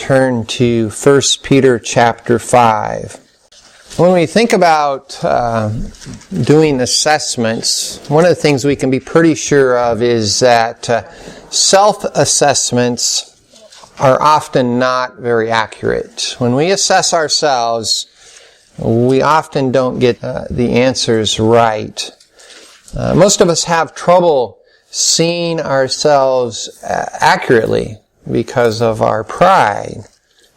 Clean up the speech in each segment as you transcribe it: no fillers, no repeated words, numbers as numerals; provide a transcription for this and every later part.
turn to 1 Peter chapter 5. When we think about doing assessments, one of the things we can be pretty sure of is that self-assessments are often not very accurate. When we assess ourselves, we often don't get the answers right. Most of us have trouble seeing ourselves accurately because of our pride.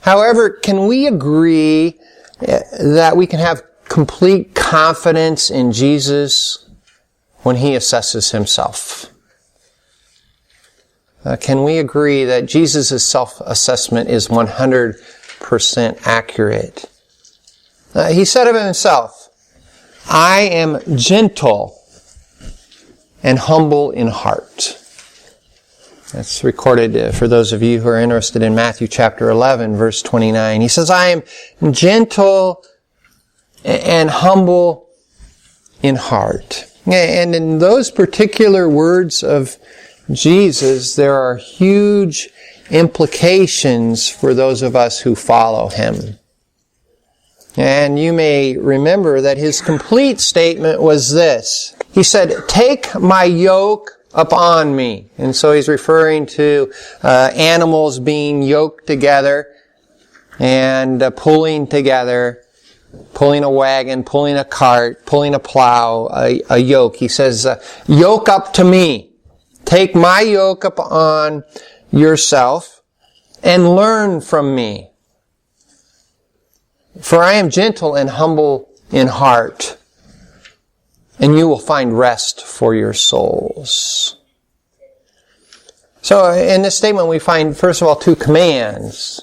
However, can we agree that we can have complete confidence in Jesus when He assesses Himself? Can we agree that Jesus' self-assessment is 100% accurate? He said of Himself, "I am gentle and humble in heart." That's recorded for those of you who are interested in Matthew chapter 11, verse 29. He says, "I am gentle and humble in heart." And in those particular words of Jesus, there are huge implications for those of us who follow Him. And you may remember that His complete statement was this. He said, "Take my yoke upon me." And so He's referring to animals being yoked together and pulling together, pulling a wagon, pulling a cart, pulling a plow, a yoke. He says, "Yoke up to me. Take my yoke upon yourself and learn from me. For I am gentle and humble in heart, and you will find rest for your souls." So in this statement we find, first of all, two commands.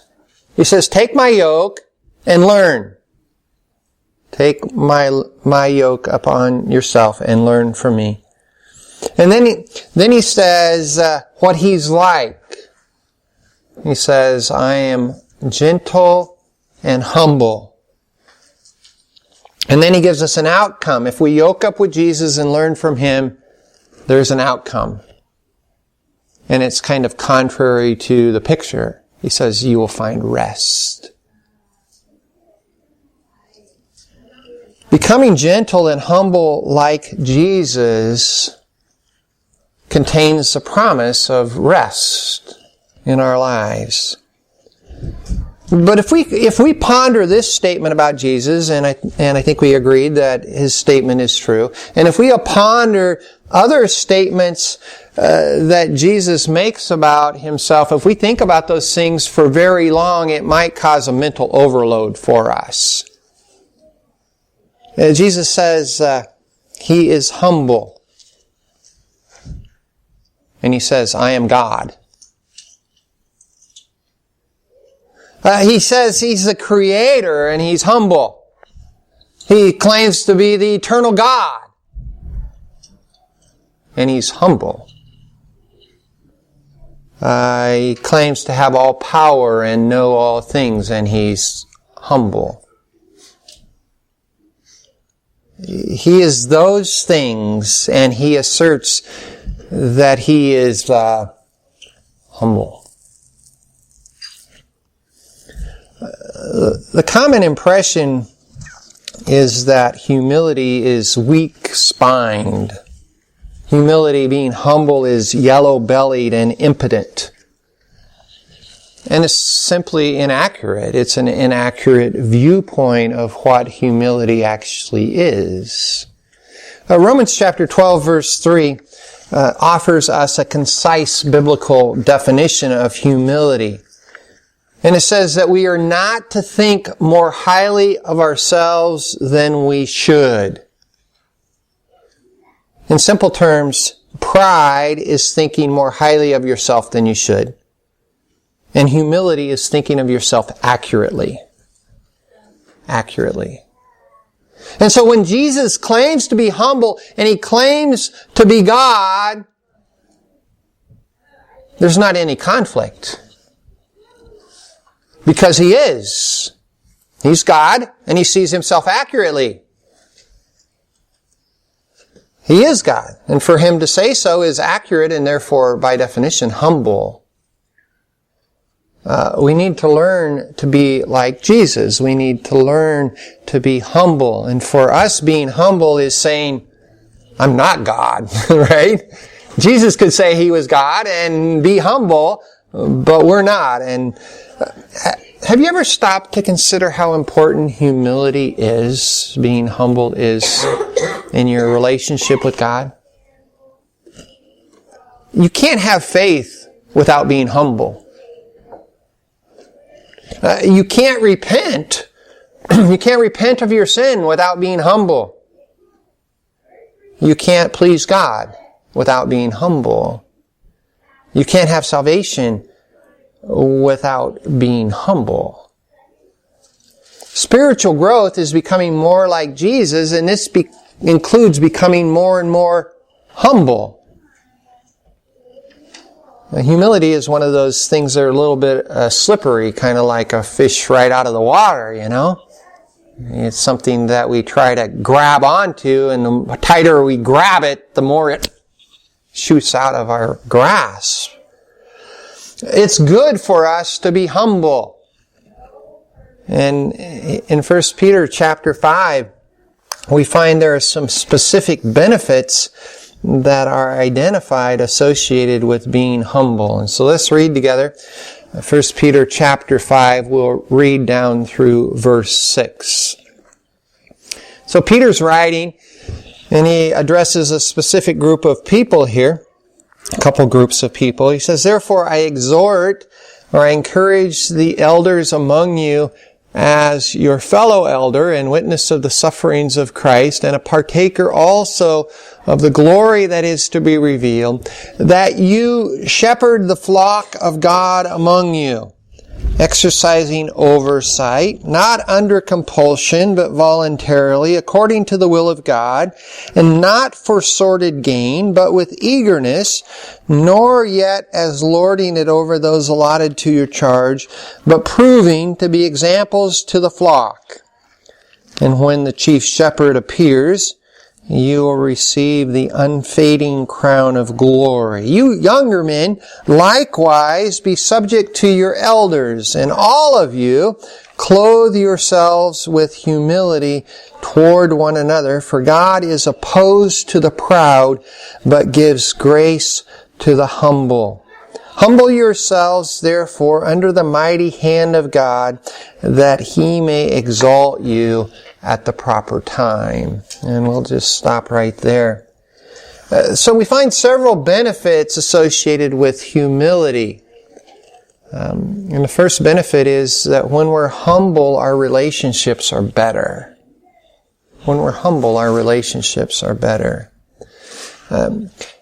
He says, "Take my yoke and learn." Take my yoke upon yourself and learn from me. And then he says what He's like. He says, "I am gentle and humble." And then He gives us an outcome. If we yoke up with Jesus and learn from Him, there's an outcome. And it's kind of contrary to the picture. He says, "You will find rest." Becoming gentle and humble like Jesus contains the promise of rest in our lives. But if we ponder this statement about Jesus, and I think we agreed that His statement is true, and if we ponder other statements that Jesus makes about Himself, if we think about those things for very long, it might cause a mental overload for us. Jesus says He is humble. And He says, "I am God." He says He's the Creator and He's humble. He claims to be the eternal God. And He's humble. He claims to have all power and know all things, and He's humble. He is those things, and He asserts that He is humble. The common impression is that humility is weak-spined. Humility, being humble, is yellow-bellied and impotent. And it's simply inaccurate. It's an inaccurate viewpoint of what humility actually is. Romans chapter 12, verse 3 offers us a concise biblical definition of humility. And it says that we are not to think more highly of ourselves than we should. In simple terms, pride is thinking more highly of yourself than you should. And humility is thinking of yourself accurately. Accurately. And so when Jesus claims to be humble and He claims to be God, there's not any conflict. Because He is. He's God, and He sees Himself accurately. He is God, and for Him to say so is accurate and therefore, by definition, humble. We need to learn to be like Jesus. We need to learn to be humble. And for us, being humble is saying, I'm not God, right? Jesus could say he was God and be humble, but we're not. And have you ever stopped to consider how important humility is, being humble is, in your relationship with God? You can't have faith without being humble. You can't repent. You can't repent of your sin without being humble. You can't please God without being humble. You can't have salvation without being humble. Spiritual growth is becoming more like Jesus, and this includes becoming more and more humble. Humility is one of those things that are a little bit slippery, kind of like a fish right out of the water, you know. It's something that we try to grab onto, and the tighter we grab it, the more it shoots out of our grasp. It's good for us to be humble. And in 1 Peter chapter 5, we find there are some specific benefits that are identified, associated with being humble. And so let's read together. 1 Peter chapter 5, we'll read down through verse 6. So Peter's writing, and he addresses a specific group of people here, a couple groups of people. He says, therefore I exhort, or I encourage the elders among you as your fellow elder and witness of the sufferings of Christ, and a partaker also of the glory that is to be revealed, that you shepherd the flock of God among you, exercising oversight, not under compulsion, but voluntarily, according to the will of God, and not for sordid gain, but with eagerness, nor yet as lording it over those allotted to your charge, but proving to be examples to the flock. And when the chief shepherd appears, you will receive the unfading crown of glory. You younger men, likewise be subject to your elders, and all of you clothe yourselves with humility toward one another, for God is opposed to the proud, but gives grace to the humble. Humble yourselves, therefore, under the mighty hand of God, that He may exalt you at the proper time. And we'll just stop right there. So we find several benefits associated with humility. And the first benefit is that when we're humble, our relationships are better. When we're humble, our relationships are better.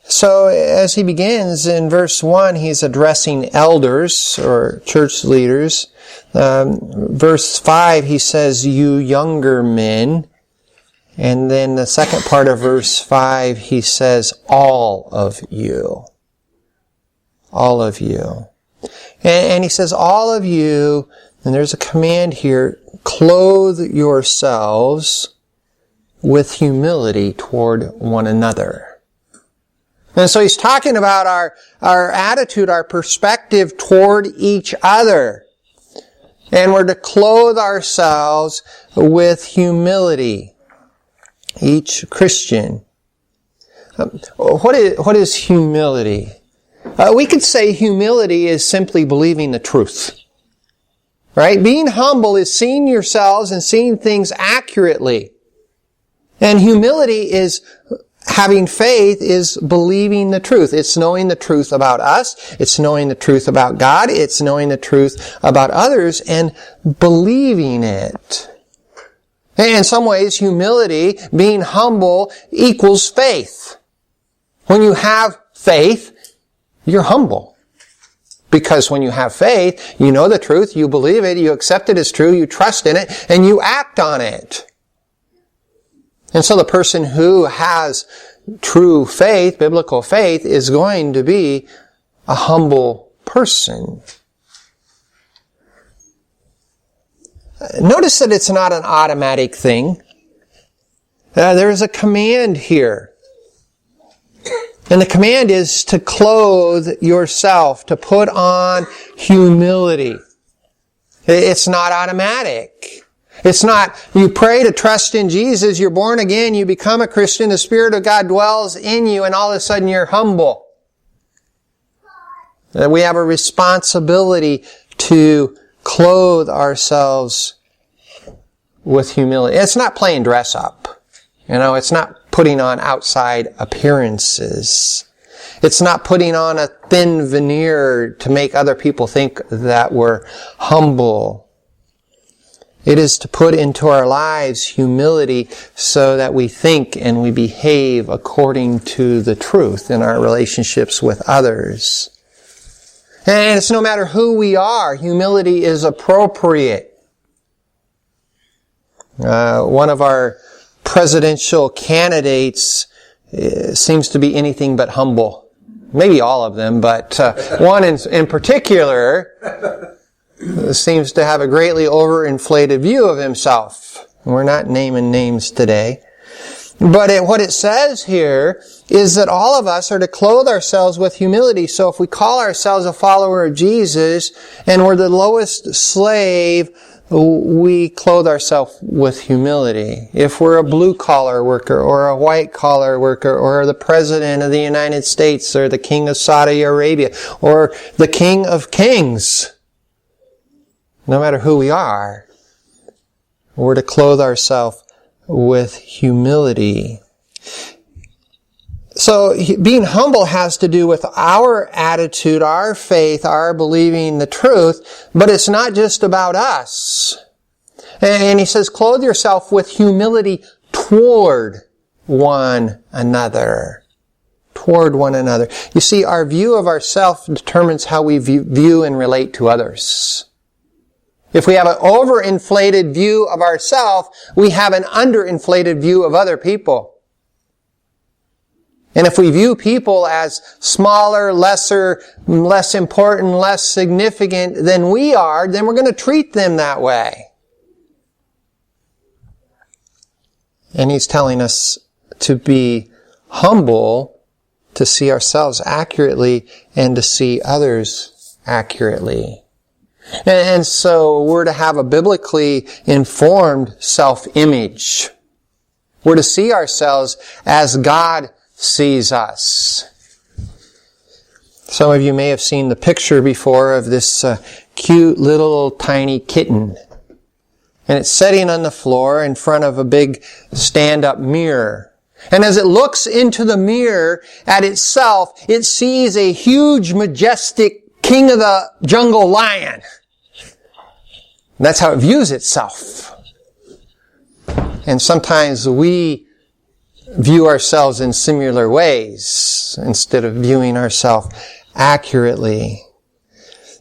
So as he begins in verse 1, he's addressing elders or church leaders. Verse 5, he says, you younger men. And then the second part of verse 5, he says, all of you. All of you. And he says, all of you, and there's a command here, clothe yourselves with humility toward one another. And so he's talking about our attitude, our perspective toward each other. And we're to clothe ourselves with humility. Each Christian. What is humility? We could say humility is simply believing the truth. Right? Being humble is seeing yourselves and seeing things accurately. And humility is having faith, is believing the truth. It's knowing the truth about us. It's knowing the truth about God. It's knowing the truth about others and believing it. And in some ways, humility, being humble, equals faith. When you have faith, you're humble. Because when you have faith, you know the truth, you believe it, you accept it as true, you trust in it, and you act on it. And so the person who has true faith, biblical faith, is going to be a humble person. Notice that it's not an automatic thing. There is a command here. And the command is to clothe yourself, to put on humility. It's not automatic. It's not, you pray to trust in Jesus, you're born again, you become a Christian, the Spirit of God dwells in you, and all of a sudden you're humble. We have a responsibility to clothe ourselves with humility. It's not playing dress up. It's not putting on outside appearances. It's not putting on a thin veneer to make other people think that we're humble. It is to put into our lives humility so that we think and we behave according to the truth in our relationships with others. And it's no matter who we are, humility is appropriate. One of our presidential candidates seems to be anything but humble. Maybe all of them, but one in particular seems to have a greatly overinflated view of himself. We're not naming names today. But what it says here is that all of us are to clothe ourselves with humility. So if we call ourselves a follower of Jesus and we're the lowest slave, we clothe ourselves with humility. If we're a blue-collar worker or a white-collar worker or the President of the United States or the King of Saudi Arabia or the King of Kings, no matter who we are, we're to clothe ourselves with humility. So being humble has to do with our attitude, our faith, our believing the truth, but it's not just about us. And he says, clothe yourself with humility toward one another. Toward one another. You see, our view of ourselves determines how we view and relate to others. If we have an overinflated view of ourselves, we have an underinflated view of other people. And if we view people as smaller, lesser, less important, less significant than we are, then we're going to treat them that way. And he's telling us to be humble, to see ourselves accurately, and to see others accurately. And so we're to have a biblically informed self-image. We're to see ourselves as God sees us. Some of you may have seen the picture before of this cute little tiny kitten. And it's sitting on the floor in front of a big stand-up mirror. And as it looks into the mirror at itself, it sees a huge, majestic king of the jungle lion. That's how it views itself. And sometimes we view ourselves in similar ways instead of viewing ourselves accurately.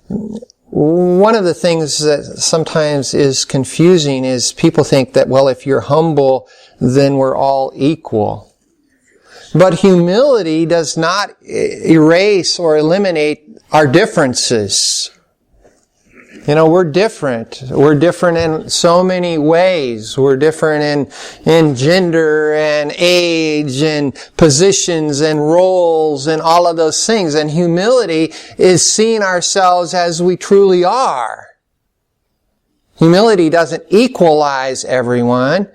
One of the things that sometimes is confusing is people think that, well, if you're humble, then we're all equal. But humility does not erase or eliminate our differences. We're different. We're different in so many ways. We're different in gender and age and positions and roles and all of those things. And humility is seeing ourselves as we truly are. Humility doesn't equalize everyone,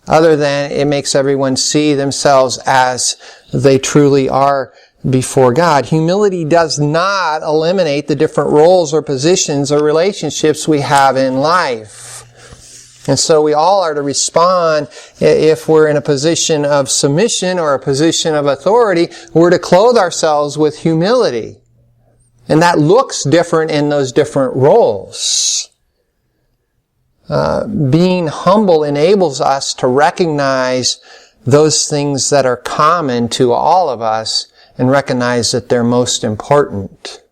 other than it makes everyone see themselves as they truly are before God. Humility does not eliminate the different roles or positions or relationships we have in life. And so we all are to respond if we're in a position of submission or a position of authority, we're to clothe ourselves with humility. And that looks different in those different roles. Being humble enables us to recognize those things that are common to all of us and recognize that they're most important.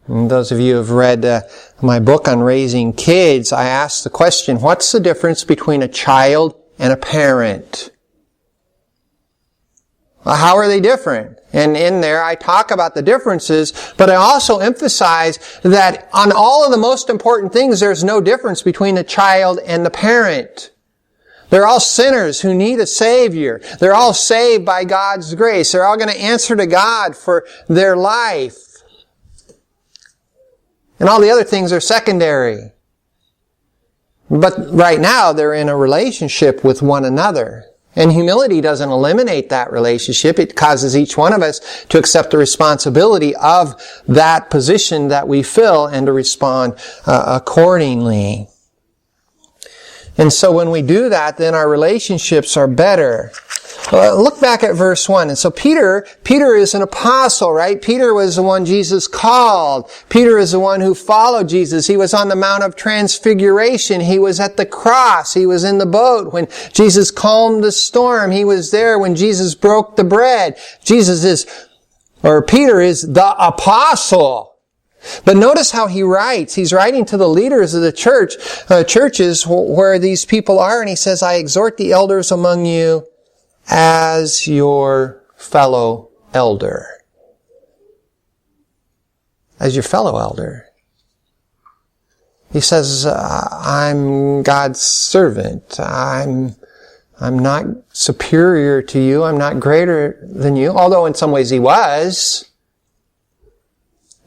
And those of you who have read my book on raising kids, I asked the question, what's the difference between a child and a parent? Well, how are they different? And in there I talk about the differences, but I also emphasize that on all of the most important things, there's no difference between the child and the parent. They're all sinners who need a Savior. They're all saved by God's grace. They're all going to answer to God for their life. And all the other things are secondary. But right now, they're in a relationship with one another. And humility doesn't eliminate that relationship. It causes each one of us to accept the responsibility of that position that we fill and to respond accordingly. And so when we do that, then our relationships are better. Look back at verse 1. And so Peter is an apostle, right? Peter was the one Jesus called. Peter is the one who followed Jesus. He was on the Mount of Transfiguration. He was at the cross. He was in the boat when Jesus calmed the storm. He was there when Jesus broke the bread. Peter is the apostle. But notice how he writes. He's writing to the leaders of the churches where these people are, and he says, I exhort the elders among you as your fellow elder. As your fellow elder. He says, I'm God's servant. I'm not superior to you. I'm not greater than you. Although in some ways he was.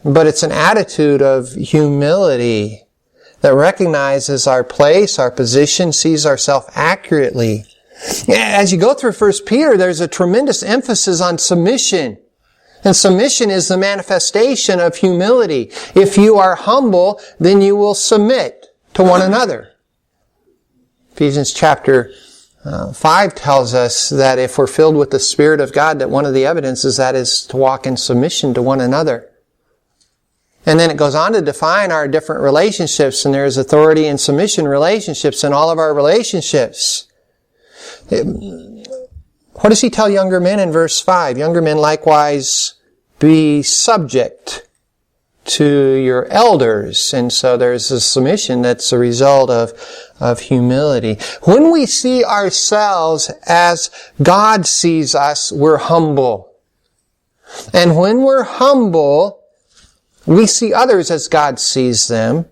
But it's an attitude of humility that recognizes our place, our position, sees ourselves accurately. As you go through 1 Peter, there's a tremendous emphasis on submission. And submission is the manifestation of humility. If you are humble, then you will submit to one another. Ephesians chapter 5 tells us that if we're filled with the Spirit of God, that one of the evidences that is to walk in submission to one another. And then it goes on to define our different relationships, and there's authority and submission relationships in all of our relationships. What does he tell younger men in verse 5? Younger men likewise be subject to your elders. And so there's a submission that's a result of humility. When we see ourselves as God sees us, we're humble. And when we're humble, we see others as God sees them.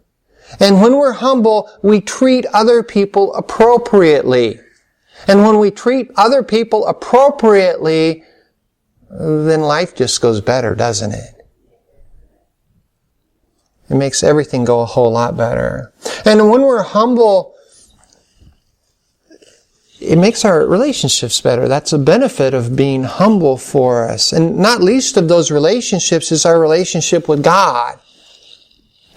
And when we're humble, we treat other people appropriately. And when we treat other people appropriately, then life just goes better, doesn't it? It makes everything go a whole lot better. And when we're humble, it makes our relationships better. That's a benefit of being humble for us. And not least of those relationships is our relationship with God.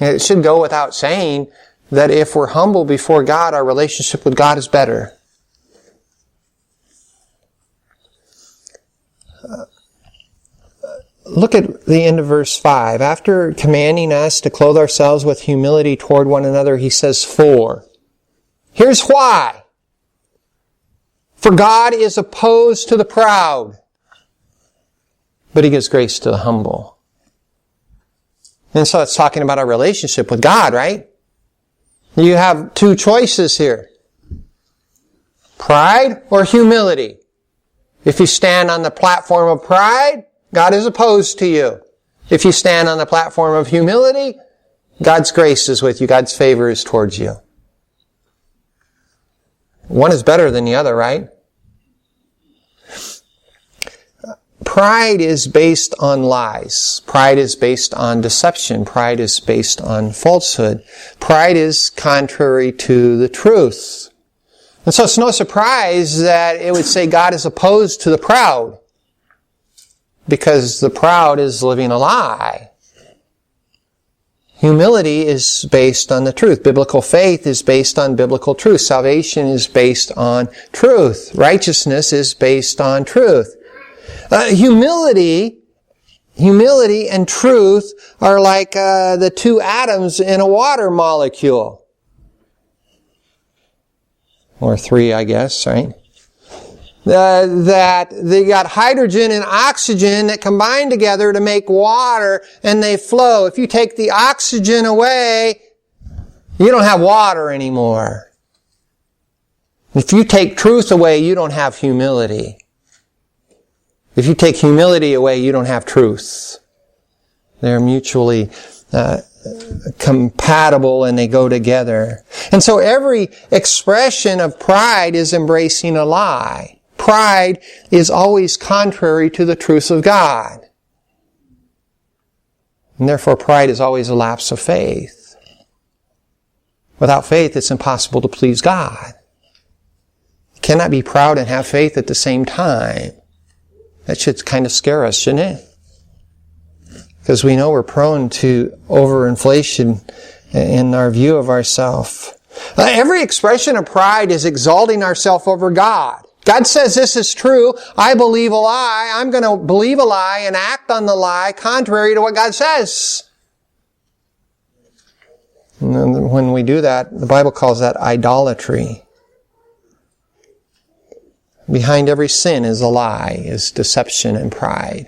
And it should go without saying that if we're humble before God, our relationship with God is better. Look at the end of verse 5. After commanding us to clothe ourselves with humility toward one another, he says, "For." Here's why. For God is opposed to the proud, but he gives grace to the humble. And so it's talking about our relationship with God, right? You have two choices here. Pride or humility. If you stand on the platform of pride, God is opposed to you. If you stand on the platform of humility, God's grace is with you. God's favor is towards you. One is better than the other, right? Pride is based on lies. Pride is based on deception. Pride is based on falsehood. Pride is contrary to the truth. And so it's no surprise that it would say God is opposed to the proud, because the proud is living a lie. Humility is based on the truth. Biblical faith is based on biblical truth. Salvation is based on truth. Righteousness is based on truth. Humility and truth are like the two atoms in a water molecule. Or three, I guess, right? That they got hydrogen and oxygen that combine together to make water, and they flow. If you take the oxygen away, you don't have water anymore. If you take truth away, you don't have humility. If you take humility away, you don't have truth. They're mutually compatible, and they go together. And so every expression of pride is embracing a lie. Pride is always contrary to the truth of God. And therefore pride is always a lapse of faith. Without faith, it's impossible to please God. You cannot be proud and have faith at the same time. That should kind of scare us, shouldn't it? Because we know we're prone to overinflation in our view of ourselves. Every expression of pride is exalting ourselves over God. God says this is true. I believe a lie. I'm going to believe a lie and act on the lie contrary to what God says. And when we do that, the Bible calls that idolatry. Behind every sin is a lie, is deception and pride.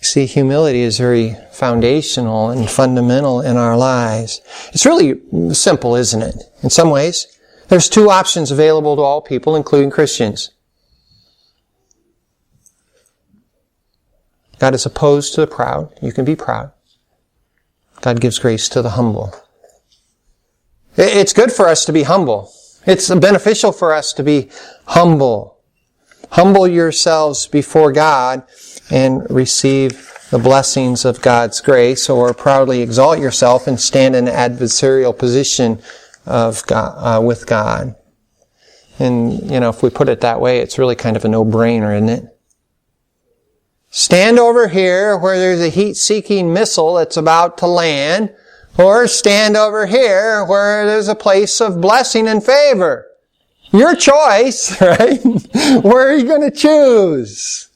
See, humility is very foundational and fundamental in our lives. It's really simple, isn't it? In some ways, there's two options available to all people, including Christians. God is opposed to the proud. You can be proud. God gives grace to the humble. It's good for us to be humble. It's beneficial for us to be humble. Humble yourselves before God and receive the blessings of God's grace, or proudly exalt yourself and stand in an adversarial position of God, with God. And, if we put it that way, it's really kind of a no-brainer, isn't it? Stand over here where there's a heat-seeking missile that's about to land, or stand over here where there's a place of blessing and favor. Your choice, right? Where are you going to choose?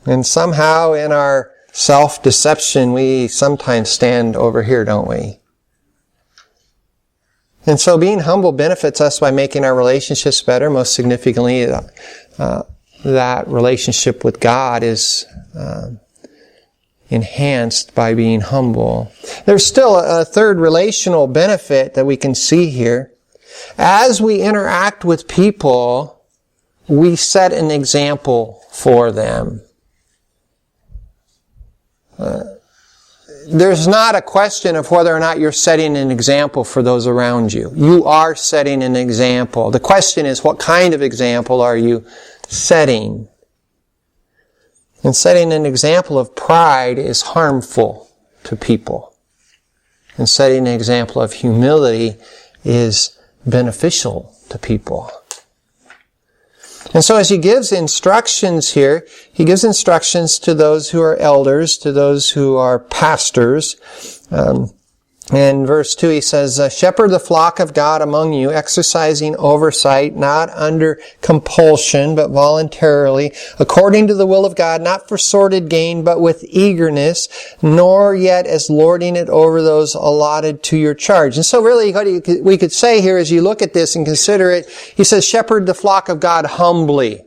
And somehow in our self-deception, we sometimes stand over here, don't we? And so being humble benefits us by making our relationships better. Most significantly, that relationship with God is enhanced by being humble. There's still a third relational benefit that we can see here. As we interact with people, we set an example for them. There's not a question of whether or not you're setting an example for those around you. You are setting an example. The question is, what kind of example are you setting? And setting an example of pride is harmful to people. And setting an example of humility is beneficial to people. And so as he gives instructions here, he gives instructions to those who are elders, to those who are pastors. In verse 2 he says, shepherd the flock of God among you, exercising oversight, not under compulsion, but voluntarily, according to the will of God, not for sordid gain, but with eagerness, nor yet as lording it over those allotted to your charge. And so really what we could say here as you look at this and consider it, he says, shepherd the flock of God humbly.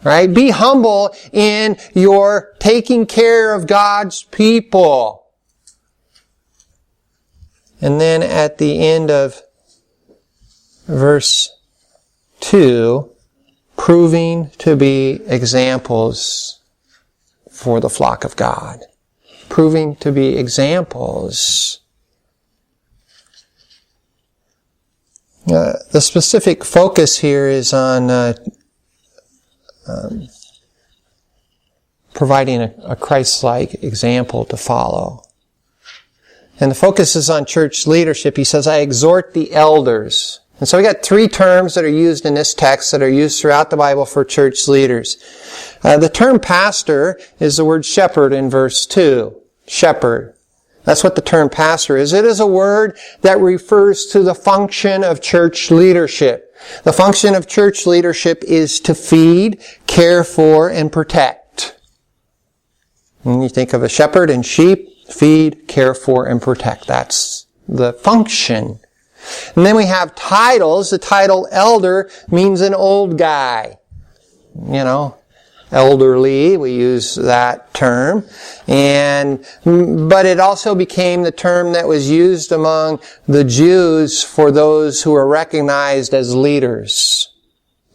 Right? Be humble in your taking care of God's people. And then at the end of verse 2, proving to be examples for the flock of God. Proving to be examples. The specific focus here is on providing a Christ-like example to follow. And the focus is on church leadership. He says, I exhort the elders. And so we got three terms that are used in this text that are used throughout the Bible for church leaders. The term pastor is the word shepherd in verse 2. Shepherd. That's what the term pastor is. It is a word that refers to the function of church leadership. The function of church leadership is to feed, care for, and protect. When you think of a shepherd and sheep, feed, care for, and protect. That's the function. And then we have titles. The title elder means an old guy. Elderly, we use that term. But it also became the term that was used among the Jews for those who were recognized as leaders.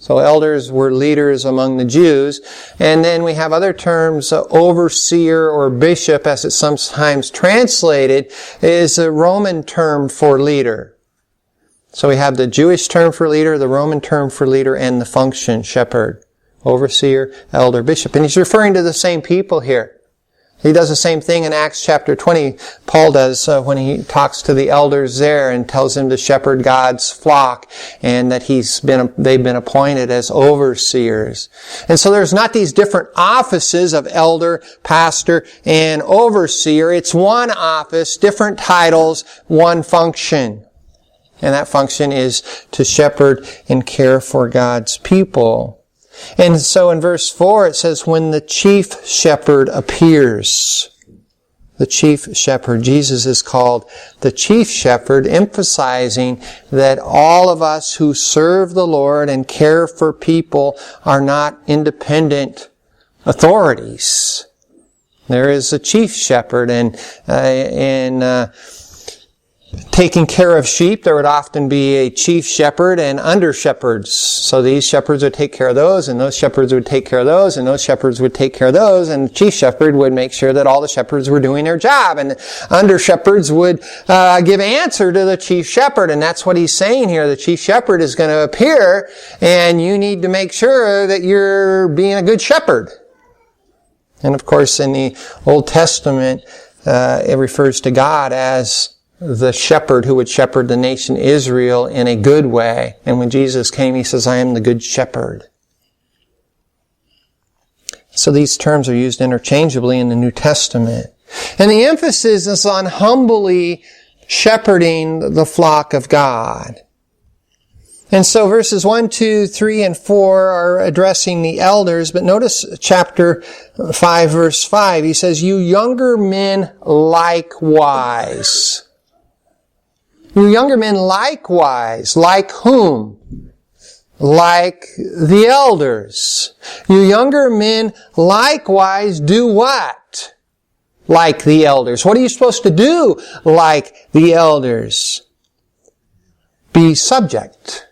So elders were leaders among the Jews. And then we have other terms, overseer or bishop, as it's sometimes translated, is a Roman term for leader. So we have the Jewish term for leader, the Roman term for leader, and the function, shepherd, overseer, elder, bishop. And he's referring to the same people here. He does the same thing in Acts chapter 20. Paul does when he talks to the elders there and tells them to shepherd God's flock, and that they've been appointed as overseers. And so there's not these different offices of elder, pastor, and overseer. It's one office, different titles, one function. And that function is to shepherd and care for God's people. And so in verse 4 it says, when the chief shepherd appears. The chief shepherd. Jesus is called the chief shepherd, emphasizing that all of us who serve the Lord and care for people are not independent authorities. There is a chief shepherd, and taking care of sheep, there would often be a chief shepherd and under shepherds. So these shepherds would take care of those, and those shepherds would take care of those, and those shepherds would take care of those, and the chief shepherd would make sure that all the shepherds were doing their job, and the under shepherds would give answer to the chief shepherd. And that's what he's saying here. The chief shepherd is going to appear, and you need to make sure that you're being a good shepherd. And of course, in the Old Testament, it refers to God as the shepherd who would shepherd the nation Israel in a good way. And when Jesus came, he says, I am the good shepherd. So these terms are used interchangeably in the New Testament. And the emphasis is on humbly shepherding the flock of God. And so verses 1, 2, 3, and 4 are addressing the elders, but notice chapter 5, verse 5. He says, you younger men likewise. You younger men likewise. Like whom? Like the elders. You younger men likewise do what? Like the elders. What are you supposed to do like the elders? Be subject.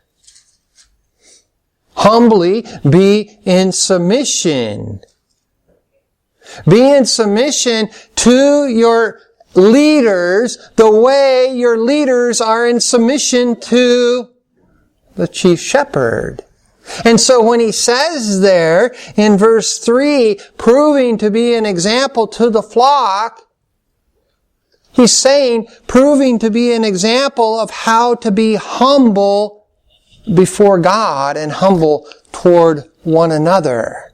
Humbly be in submission. Be in submission to your leaders the way your leaders are in submission to the chief shepherd. And so when he says there in verse 3, proving to be an example to the flock, he's saying, proving to be an example of how to be humble before God and humble toward one another.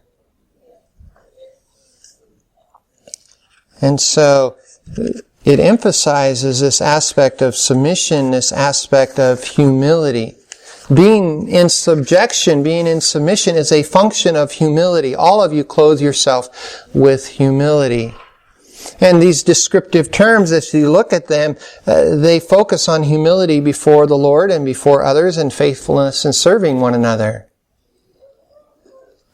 And so it emphasizes this aspect of submission, this aspect of humility. Being in subjection, being in submission is a function of humility. All of you clothe yourself with humility. And these descriptive terms, as you look at them, they focus on humility before the Lord and before others, and faithfulness in serving one another.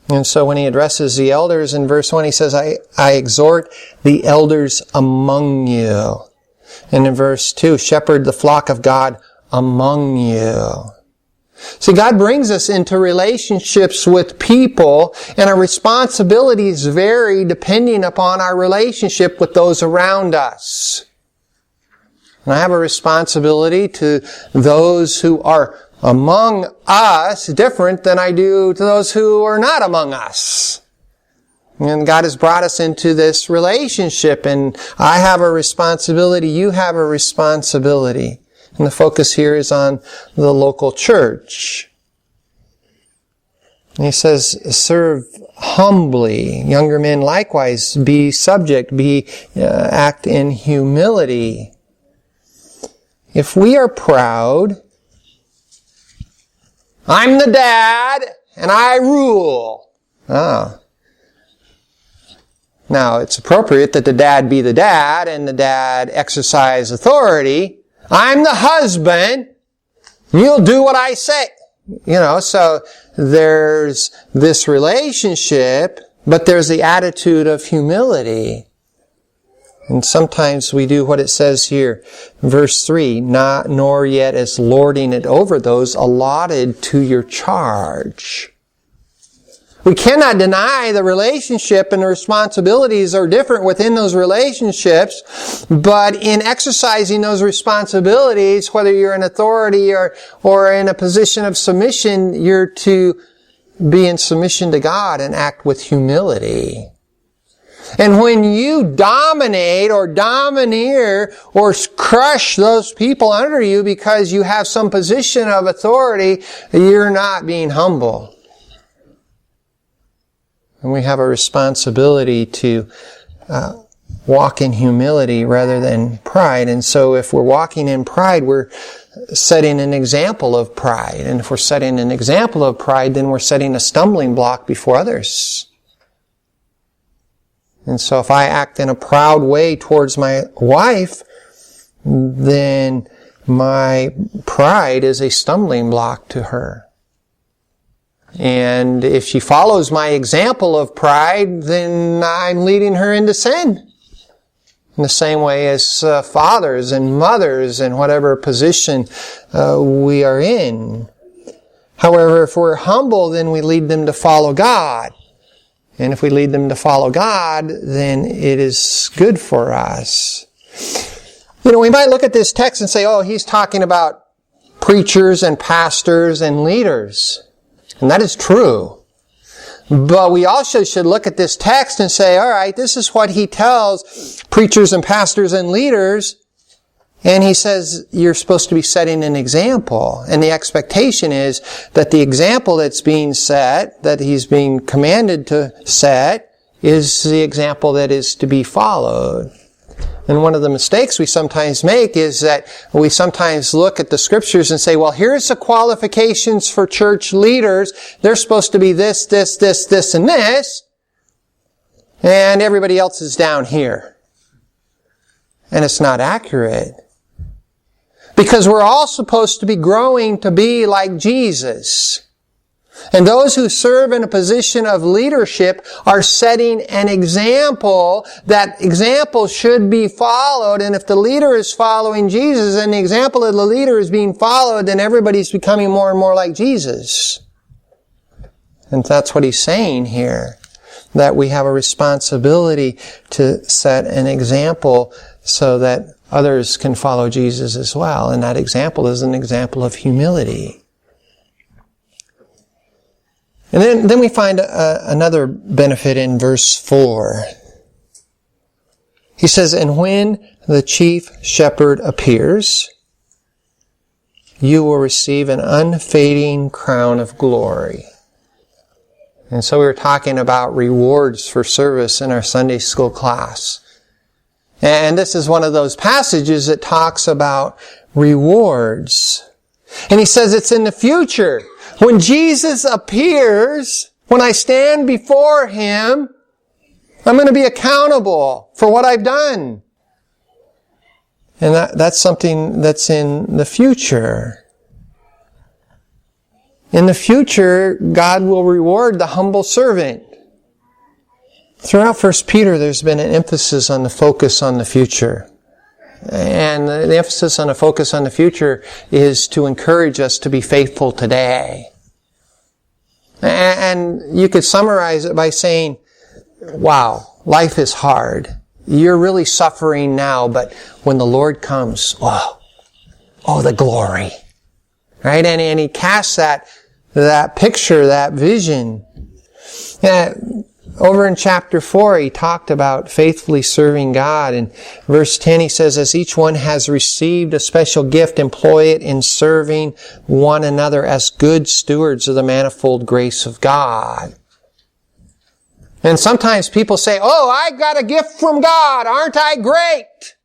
And so when he addresses the elders in verse 1, he says, I exhort the elders among you. And in verse 2, shepherd the flock of God among you. See, God brings us into relationships with people, and our responsibilities vary depending upon our relationship with those around us. And I have a responsibility to those who are among us different than I do to those who are not among us. And God has brought us into this relationship, and I have a responsibility, you have a responsibility. And the focus here is on the local church. And he says, serve humbly. Younger men likewise, be subject, act in humility. If we are proud, I'm the dad, and I rule. Now, it's appropriate that the dad be the dad, and the dad exercise authority. I'm the husband. You'll do what I say. So there's this relationship, but there's the attitude of humility. And sometimes we do what it says here, verse 3, not nor yet as lording it over those allotted to your charge. We cannot deny the relationship and the responsibilities are different within those relationships, but in exercising those responsibilities, whether you're in authority or in a position of submission, you're to be in submission to God and act with humility. And when you dominate or domineer or crush those people under you because you have some position of authority, you're not being humble. And we have a responsibility to walk in humility rather than pride. And so if we're walking in pride, we're setting an example of pride. And if we're setting an example of pride, then we're setting a stumbling block before others. And so if I act in a proud way towards my wife, then my pride is a stumbling block to her. And if she follows my example of pride, then I'm leading her into sin. In the same way as fathers and mothers in whatever position we are in. However, if we're humble, then we lead them to follow God. And if we lead them to follow God, then it is good for us. We might look at this text and say, oh, he's talking about preachers and pastors and leaders. And that is true. But we also should look at this text and say, all right, this is what he tells preachers and pastors and leaders. And he says you're supposed to be setting an example. And the expectation is that the example that's being set, that he's being commanded to set, is the example that is to be followed. And one of the mistakes we sometimes make is that we sometimes look at the scriptures and say, well, here's the qualifications for church leaders. They're supposed to be this, this, this, this, and this. And everybody else is down here. And it's not accurate. Because we're all supposed to be growing to be like Jesus. And those who serve in a position of leadership are setting an example. That example should be followed. And if the leader is following Jesus and the example of the leader is being followed, then everybody's becoming more and more like Jesus. And that's what he's saying here. That we have a responsibility to set an example so that others can follow Jesus as well. And that example is an example of humility. And then we find another benefit in verse 4. He says, and when the chief shepherd appears, you will receive an unfading crown of glory. And so we were talking about rewards for service in our Sunday school class. And this is one of those passages that talks about rewards. And he says it's in the future. When Jesus appears, when I stand before him, I'm going to be accountable for what I've done. And that's something that's in the future. In the future, God will reward the humble servant. Throughout 1 Peter, there's been an emphasis on the focus on the future. And the emphasis on the focus on the future is to encourage us to be faithful today. And you could summarize it by saying, wow, life is hard. You're really suffering now, but when the Lord comes, oh, the glory. Right? And he casts that picture, that vision. Over in chapter 4, he talked about faithfully serving God. In verse 10, he says, as each one has received a special gift, employ it in serving one another as good stewards of the manifold grace of God. And sometimes people say, oh, I got a gift from God. Aren't I great?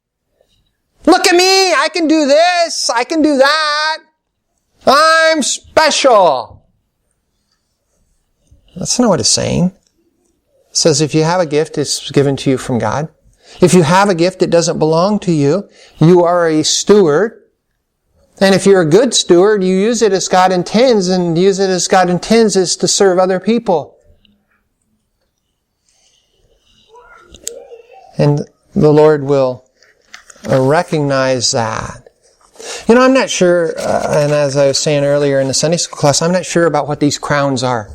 Look at me. I can do this. I can do that. I'm special. That's not what it's saying. It says if you have a gift, it's given to you from God. If you have a gift that doesn't belong to you, you are a steward. And if you're a good steward, you use it as God intends, and use it as God intends is to serve other people. And the Lord will recognize that. I'm not sure, and as I was saying earlier in the Sunday school class, I'm not sure about what these crowns are.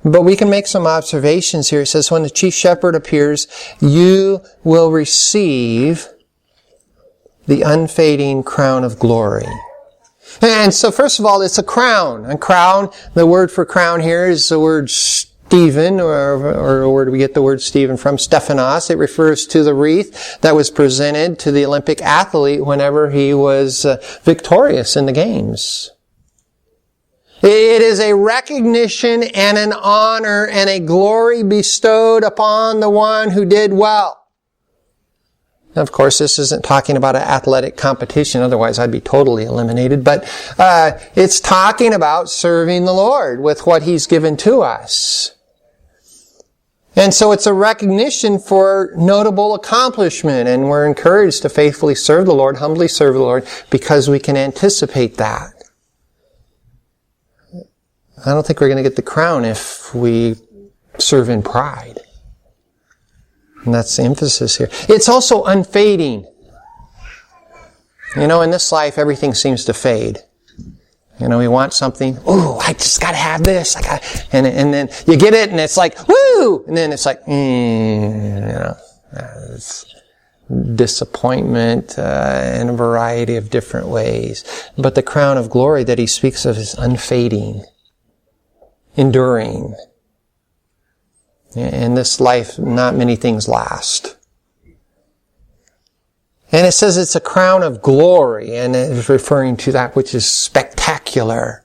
But we can make some observations here. It says, when the chief shepherd appears, you will receive the unfading crown of glory. And so first of all, it's a crown. A crown, the word for crown here is the word Stephen, or where do we get the word Stephen from? Stephanos. It refers to the wreath that was presented to the Olympic athlete whenever he was victorious in the games. It is a recognition and an honor and a glory bestowed upon the one who did well. Now, of course, this isn't talking about an athletic competition, otherwise I'd be totally eliminated, but it's talking about serving the Lord with what He's given to us. And so it's a recognition for notable accomplishment, and we're encouraged to faithfully serve the Lord, humbly serve the Lord, because we can anticipate that. I don't think we're going to get the crown if we serve in pride. And that's the emphasis here. It's also unfading. In this life, everything seems to fade. We want something. Ooh, I just got to have this. And then you get it, and it's like, woo! And then it's like, it's disappointment in a variety of different ways. But the crown of glory that he speaks of is unfading, enduring. In this life, not many things last. And it says it's a crown of glory, and it is referring to that which is spectacular.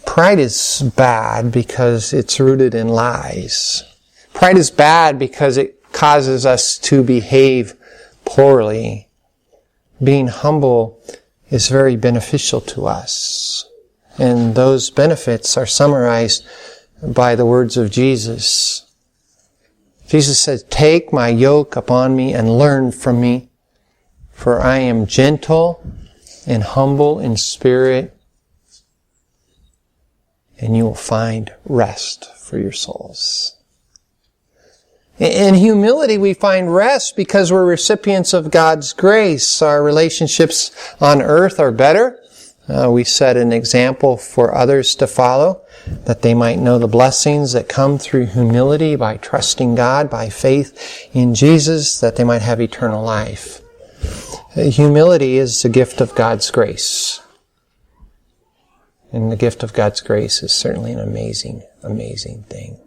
Pride is bad because it's rooted in lies. Pride is bad because it causes us to behave poorly. Being humble is very beneficial to us. And those benefits are summarized by the words of Jesus. Jesus said, "Take my yoke upon me and learn from me, for I am gentle and humble in spirit, and you will find rest for your souls." In humility, we find rest because we're recipients of God's grace. Our relationships on earth are better. We set an example for others to follow, that they might know the blessings that come through humility by trusting God, by faith in Jesus, that they might have eternal life. Humility is a gift of God's grace. And the gift of God's grace is certainly an amazing, amazing thing.